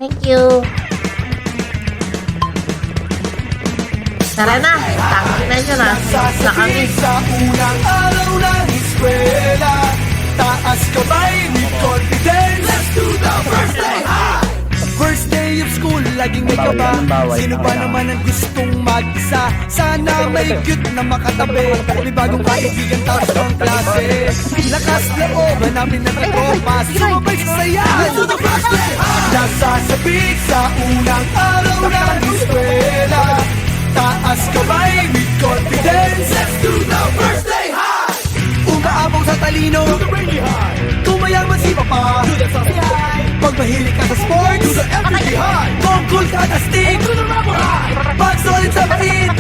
Thank you. Tara na. Takot na siya na. Na kami. Sa unang araw ng eskwela, taas kamay with confidence. Let's do the first day high. First day of school, laging may kaba. Sino ba naman ang gustong mag-isa? Sana may cute na makatabi. May bagong kaibigan taos ng klase. Lakas looban namin na katropa. Sumabay sa saya. Let's do the first day high. Nasasabik sa unang araw ng eskwela, taas kamay with confidence. Let's do the first day high. Umaapaw sa talino, do the rainy high. Kumayaman si Papa, do the sassy high. Pag mahilig ka sa sports, do the everyday high. Kung cool ka na stick, do the rubber high. Pag solid sa bait,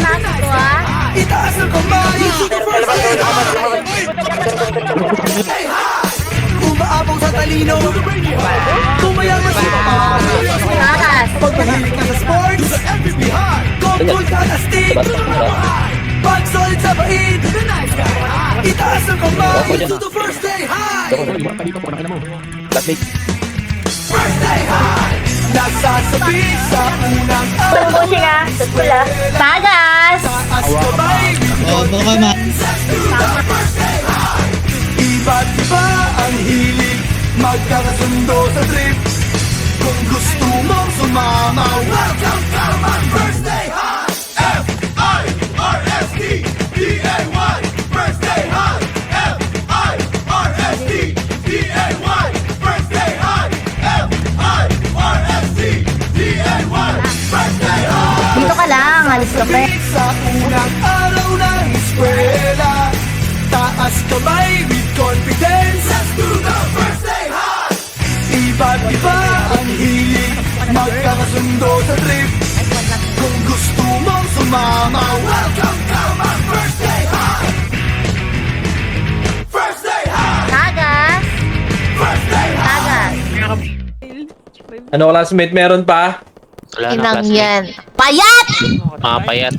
itaas ng kamay, do the first day high. Umaapaw sa talino, do the rainy high. Kumayaman si Papa, pag mahilig ka sa sports, do the everyday high. Kung cool ka na stick, do the rubber high. Pag solid sa bait, the nice guy high. Itaas ng kamay, do the first day high. First day high. Nasasabi sa unang araw. Pushing ah. Pula. Tagas. Taas kamay with confidence. Let's do the first day high. Iba't iba ang hilig, magkakasundo sa trip. Kung gusto mong sumama, welcome to my first day high. F-I-R-S-T-D-A-Y. First day high. F-I-R-S-T-D-A-Y. First day high. F-I-R-S-T-D-A-Y. First day high. Dito ka lang. Alis ka pa. Sa unang araw ng eskwela, taas kamay with confidence. Let's do the first day high. Iba't iba ang hilig, magkakasundo sa trip. Kung gusto mong sumama, welcome to my first day high. First day high. Tagas. First day high. Tagas. Ano classmate meron pa? Wala na Inang classmate. yan. Payat! Payat.